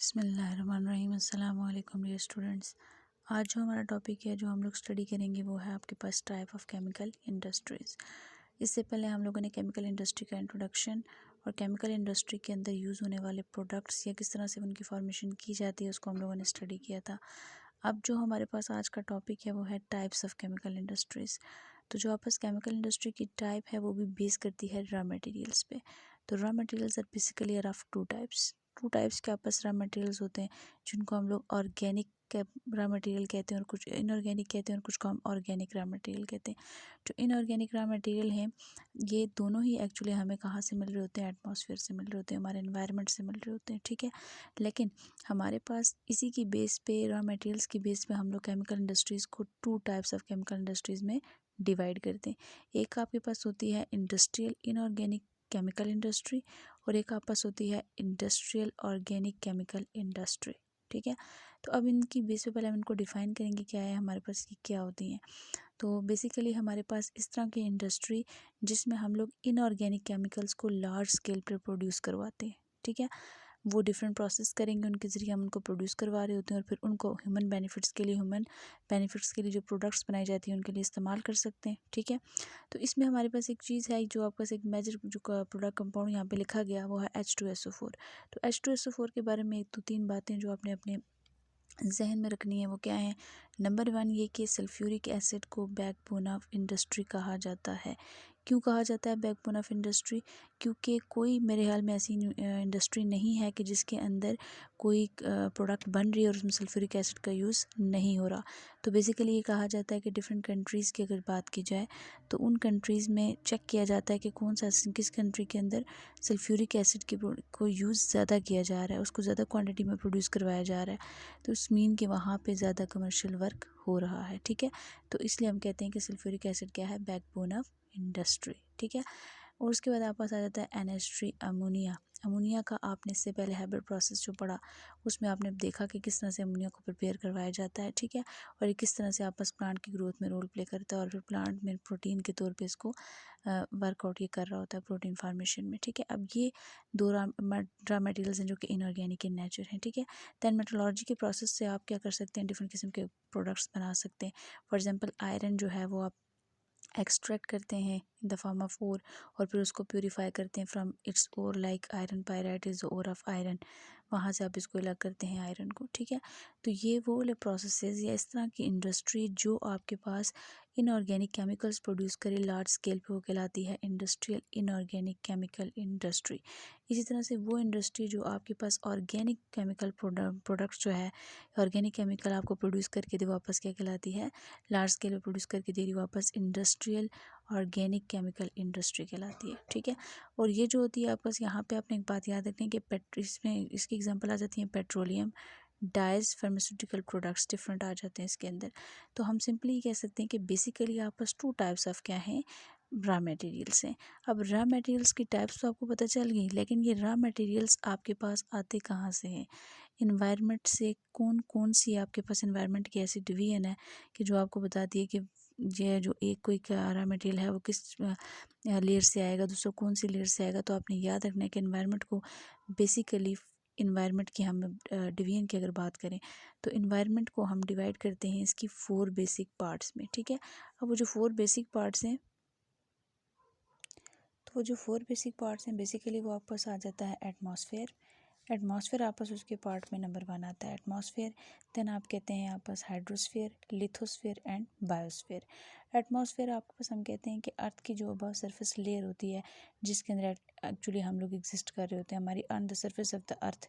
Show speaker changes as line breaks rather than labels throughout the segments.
बिस्मिल्लाहिर्रहमानिर्रहीम। अस्सलाम वालेकुम डियर स्टूडेंट्स। आज जो हमारा टॉपिक है जो हम लोग स्टडी करेंगे वो है आपके पास टाइप ऑफ केमिकल इंडस्ट्रीज़। इससे पहले हम लोगों ने केमिकल इंडस्ट्री का इंट्रोडक्शन और केमिकल इंडस्ट्री के अंदर यूज़ होने वाले प्रोडक्ट्स या किस तरह से उनकी फॉर्मेशन की जाती है उसको हम लोगों ने स्टडी किया था। अब जो हमारे पास आज का टॉपिक है वो है टाइप्स ऑफ केमिकल इंडस्ट्रीज़। तो जो आपस केमिकल इंडस्ट्री की टाइप है वो भी बेस करती है रॉ मटेरियल्स पे। तो raw materials are basically are of two types के आपस रॉ मटेरियल्स होते हैं जिनको हम लोग ऑर्गेनिक रॉ मटेरियल कहते हैं और कुछ इनऑर्गेनिक कहते हैं और कुछ को हम ऑर्गेनिक रॉ मटेरियल कहते हैं। जो इनऑर्गेनिक रॉ मटेरियल हैं ये दोनों ही एक्चुअली हमें कहाँ से मिल रहे होते हैं, एटमॉस्फेयर से मिल रहे होते हैं, हमारे एनवायरनमेंट से मिल रहे होते हैं, ठीक है। लेकिन हमारे पास इसी की बेस पे रॉ मटेरियल्स की बेस पे हम लोग केमिकल इंडस्ट्रीज़ को two types of chemical industries में डिवाइड करते हैं। एक आपके पास होती है इंडस्ट्रियल इनऑर्गेनिक केमिकल इंडस्ट्री और एक आपस होती है इंडस्ट्रियल ऑर्गेनिक केमिकल इंडस्ट्री, ठीक है। तो अब इनकी बेस पे पहले हम इनको डिफ़ाइन करेंगे क्या है हमारे पास ये क्या होती हैं। तो बेसिकली हमारे पास इस तरह की इंडस्ट्री जिसमें हम लोग इनऑर्गेनिक केमिकल्स को लार्ज स्केल पर प्रोड्यूस करवाते हैं, ठीक है। वो डिफरेंट प्रोसेस करेंगे, उनके ज़रिए हम उनको प्रोड्यूस करवा रहे होते हैं और फिर उनको ह्यूमन बेनिफिट्स के लिए जो प्रोडक्ट्स बनाई जाती हैं उनके लिए इस्तेमाल कर सकते हैं, ठीक है। तो इसमें हमारे पास एक चीज़ है जो आपके पास एक मेजर जो प्रोडक्ट कंपाउंड यहाँ पे लिखा गया वो है H2SO4। तो H2SO4 के बारे में एक तो तीन बातें जो आपने अपने जहन में रखनी है वो क्या है। नंबर 1 ये कि सल्फ्यूरिक एसिड को बैकबोन ऑफ इंडस्ट्री कहा जाता है। क्यों कहा जाता है बैकबोन ऑफ इंडस्ट्री? क्योंकि कोई मेरे ख्याल में ऐसी इंडस्ट्री नहीं है कि जिसके अंदर कोई प्रोडक्ट बन रही है और उसमें सल्फ्यूरिक एसिड का यूज़ नहीं हो रहा। तो बेसिकली ये कहा जाता है कि डिफरेंट कंट्रीज़ की अगर बात की जाए तो उन कंट्रीज़ में चेक किया जाता है कि कौन सा किस कंट्री के अंदर सल्फ्यूरिक एसिड की को यूज़ ज़्यादा किया जा रहा है, उसको ज़्यादा क्वान्टिटी में प्रोड्यूस करवाया जा रहा है। तो इस मीन कि वहाँ पे ज़्यादा कमर्शियल वर्क हो रहा है, ठीक है। तो इसलिए हम कहते हैं कि सल्फ्यूरिक एसिड क्या है, बैकबोन ऑफ इंडस्ट्री, ठीक है। और उसके बाद आपके पास आ जाता है NH3 अमोनिया। अमोनिया का आपने इससे पहले हैबर प्रोसेस जो पढ़ा उसमें आपने देखा कि किस तरह से अमोनिया को प्रिपेयर करवाया जाता है, ठीक है। और ये किस तरह से आपस प्लांट की ग्रोथ में रोल प्ले करता है और फिर प्लांट में प्रोटीन के तौर पे इसको वर्कआउट ये कर रहा होता है प्रोटीन फार्मेशन में, ठीक है। अब ये दो रॉ मटेरियल्स हैं जो कि इनऑर्गेनिक इन नेचर हैं, ठीक है। दैन मेट्रोलॉजी के प्रोसेस से आप क्या कर सकते हैं, डिफरेंट किस्म के प्रोडक्ट्स बना सकते हैं। फॉर एग्जांपल आयरन जो है वो आप एक्सट्रैक्ट करते हैं in the form of ore और फिर उसको प्योरीफाई करते हैं from its ore, like iron pyrite is ore of iron, वहाँ से आप इसको अलग करते हैं आयरन को, ठीक है। तो ये वो वाले प्रोसेसेस या इस तरह की इंडस्ट्री जो आपके पास इनऑर्गेनिक केमिकल्स प्रोड्यूस करे लार्ज स्केल पे वो कहलाती है इंडस्ट्रियल इनऑर्गेनिक केमिकल इंडस्ट्री। इसी तरह से वो इंडस्ट्री जो आपके पास ऑर्गेनिक केमिकल प्रोडक्ट्स जो है ऑर्गेनिक केमिकल आपको प्रोड्यूस करके दे वापस क्या कहलाती है, लार्ज स्केल पे प्रोड्यूस करके दे रही वापस इंडस्ट्रियल ऑर्गेनिक केमिकल इंडस्ट्री कहलाती है, ठीक है। और ये जो होती है आपस यहाँ पे आपने एक बात याद रखनी है कि इसमें इसकी एग्जांपल आ जाती है petroleum, dyes, pharmaceutical products different आ जाते हैं इसके अंदर। तो हम सिंपली कह सकते हैं कि बेसिकली आपस टू टाइप्स ऑफ क्या हैं, रॉ मटेरियल्स हैं। अब रॉ मटेरियल्स की टाइप्स तो आपको पता चल गई, लेकिन ये रॉ मटेरियल्स आपके पास आते कहाँ से हैं, इन्वायरमेंट से। कौन कौन सी आपके पास इन्वायरमेंट की ऐसी डिवीजन है कि जो आपको बताती है कि ये जो एक कोई रॉ मटेरियल है वो किस लेयर से आएगा, दूसरा कौन सी लेयर से आएगा। तो आपने याद रखना है कि इन्वायरमेंट को बेसिकली इन्वायरमेंट की हम डिवीजन की अगर बात करें तो इन्वायरमेंट को हम डिवाइड करते हैं इसकी 4 बेसिक पार्ट्स में, ठीक है। अब वो जो 4 बेसिक पार्ट्स हैं बेसिकली वो आपस आ जाता है एटमॉस्फेयर आपस उसके पार्ट में नंबर 1 आता है एटमॉस्फेयर। देन आप कहते हैं आपस hydrosphere, lithosphere and biosphere. Atmosphere आपके पास हम कहते हैं कि अर्थ की जो अबव सरफेस लेयर होती है जिसके अंदर एक्चुअली हम लोग एग्जिस्ट कर रहे होते हैं, हमारी on the surface of the अर्थ,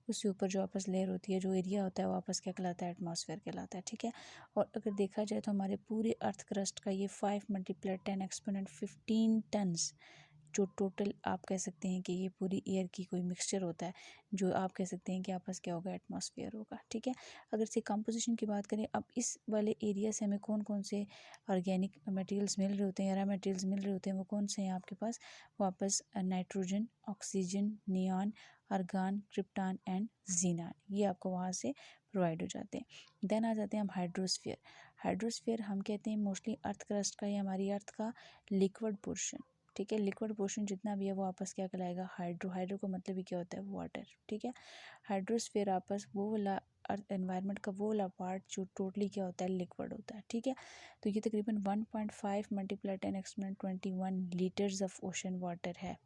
उसके ऊपर जो आपस लेयर होती है, जो एरिया होता है वो आपस क्या कहलाता है, एटमॉस्फेयर कहलाता है, ठीक है। और अगर देखा जाए तो हमारे पूरे अर्थ क्रस्ट का ये 5 × 10 एक्सपोनेंट 15 टन्स जो टोटल आप कह सकते हैं कि ये पूरी एयर की कोई मिक्सचर होता है जो आप कह सकते हैं कि आपस क्या होगा, एटमॉस्फेयर होगा, ठीक है। अगर से कंपोजिशन की बात करें, अब इस वाले एरिया से हमें कौन कौन से ऑर्गेनिक मटेरियल्स मिल रहे होते हैं, रॉ मटेरियल्स मिल रहे होते हैं, वो कौन से हैं आपके पास, वापस nitrogen, oxygen, neon, argon, krypton and xenon, ये आपको वहाँ से प्रोवाइड हो जाते हैं। देन आ जाते हैं हम हाइड्रोस्फीयर हम कहते हैं मोस्टली अर्थ क्रस्ट का या हमारी अर्थ का लिक्विड पोर्शन, ठीक है। लिक्विड पोर्शन जितना भी है वो आपस क्या कहलाएगा, हाइड्रो। हाइड्रो का मतलब ही क्या होता है, वाटर, ठीक है। हाइड्रोस्फीयर आपस वो वाला अर्थ एनवायरनमेंट का वो वाला पार्ट जो टोटली क्या होता है, लिक्विड होता है, ठीक है। तो ये तकरीबन 1.5 × 10⁻21 लीटर्स ऑफ ओशन वाटर है,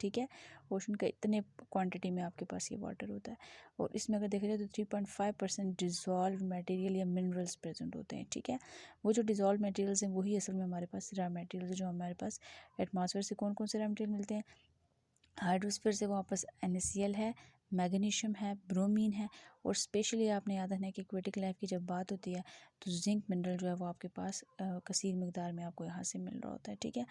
ठीक है। ओशन का इतने क्वांटिटी में आपके पास ये वाटर होता है। और इसमें अगर देखा जाए तो 3.5% डिज़ोल्व मटेरियल या मिनरल्स प्रेजेंट होते हैं, ठीक है। वो जो डिज़ोल्व मटेरियल्स हैं वही असल में हमारे पास रॉ मटेरियल्स जो हमारे पास एटमॉस्फेयर से कौन कौन से रॉ मटेरियल मिलते हैं। हाइड्रोस्फीयर से वापस NaCl है, मैग्नीशियम है, ब्रोमीन है, और स्पेशली आपने याद रखना है कि एक्वेटिक लाइफ की जब बात होती है तो जिंक मिनरल जो है वो आपके पास कसीर मिकदार में आपको यहाँ से मिल रहा होता है, ठीक है।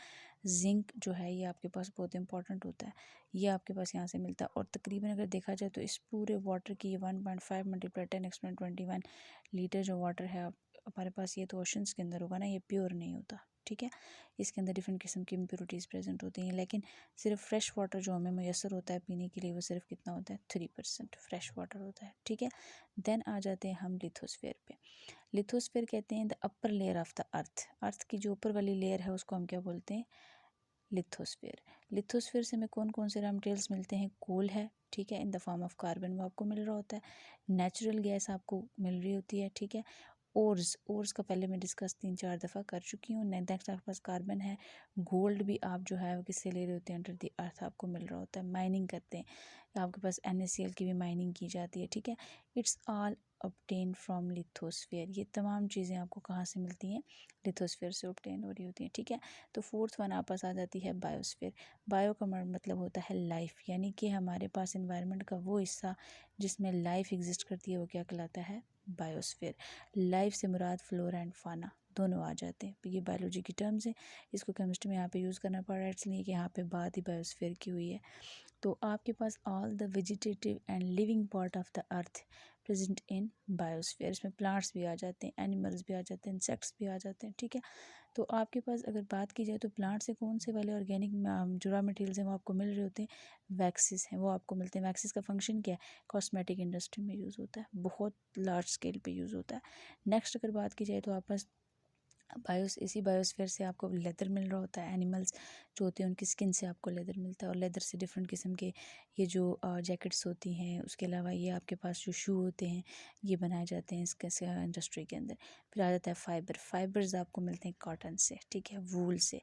जिंक जो है ये आपके पास बहुत इंपॉर्टेंट होता है, ये आपके पास यहाँ से मिलता है। और तकरीबन अगर देखा जाए तो इस पूरे वाटर की 1.5 × 10⁻21 लीटर जो वाटर है हमारे पास, ये तो ओशंस के अंदर होगा ना, ये प्योर नहीं होता, ठीक है। इसके अंदर डिफरेंट किस्म की इम्प्योरिटीज़ प्रेजेंट होती हैं। लेकिन सिर्फ फ्रेश वाटर जो हमें मैसर होता है पीने के लिए वो सिर्फ कितना होता है, 3% फ्रेश वाटर होता है, ठीक है। देन आ जाते हैं हम लिथोस्फीयर पे। लिथोस्फीयर कहते हैं the upper layer of the earth. Earth की जो ऊपर वाली लेयर है उसको हम क्या बोलते हैं, लिथोस्फीयर। लिथोस्फीयर से हमें कौन कौन से रॉ मटेरियल्स मिलते हैं, कोल है, ठीक है, इन द फॉर्म ऑफ कार्बन वो आपको मिल रहा होता है। नेचुरल गैस आपको मिल रही होती है, ठीक है। ओर्स का पहले मैं डिस्कस 3-4 दफ़ा कर चुकी हूँ। नेक्स्ट आपके पास कार्बन है। गोल्ड भी आप जो है वो किससे ले रहे होते हैं, अंडर द अर्थ आपको मिल रहा होता है। माइनिंग करते हैं, आपके पास NaCl की भी माइनिंग की जाती है, ठीक है। It's all obtain from lithosphere. ये तमाम चीज़ें आपको कहाँ से मिलती हैं, लिथोस्फीयर से ऑब्टेन हो रही होती हैं, ठीक है। तो फोर्थ वन आपस आ जाती है बायोस्फीयर। बायो का मतलब होता है लाइफ, यानी कि हमारे पास इन्वायरमेंट का वो हिस्सा जिसमें लाइफ एग्जिस्ट करती है वो क्या कहलाता है, बायोस्फीयर। लाइफ से मुराद फ्लोरा एंड फाना दोनों आ जाते हैं। ये बायोलॉजी की टर्म्स हैं, इसको केमिस्ट्री में यहाँ पे यूज़ करना पड़ रहा है इसलिए कि यहाँ पे बात ही बायोस्फीयर की हुई है। तो आपके पास all the vegetative and living part of the earth present in biosphere. इसमें प्लांट्स भी आ जाते हैं, एनिमल्स भी आ जाते हैं, इंसेक्ट्स भी आ जाते हैं, ठीक है। तो आपके पास अगर बात की जाए तो प्लांट से कौन से वाले ऑर्गेनिक जो रॉ मटेरियल्स हैं वो आपको मिल रहे होते हैं, वैक्सीज हैं, वो आपको मिलते हैं। वैक्सीज का फंक्शन क्या है, कॉस्मेटिक इंडस्ट्री में यूज़ होता है, बहुत लार्ज स्केल पे यूज़ होता है। नेक्स्ट अगर बात की जाए तो आपस इसी बायोस्फीयर से आपको लेदर मिल रहा होता है। एनिमल्स जो होते हैं उनकी स्किन से आपको लेदर मिलता है, और लेदर से डिफरेंट किस्म के ये जो जैकेट्स होती हैं, उसके अलावा ये आपके पास जो शू होते हैं ये बनाए जाते हैं इसके इंडस्ट्री के अंदर। फिर आ जाता है फाइबर। फाइबर्स आपको मिलते हैं कॉटन से, ठीक है, वूल से।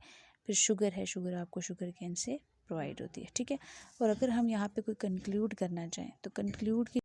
फिर शुगर है, शुगर आपको शुगर केन से प्रोवाइड होती है, ठीक है। और अगर हम यहाँ पे कोई कंक्लूड करना चाहें तो कंक्लूड की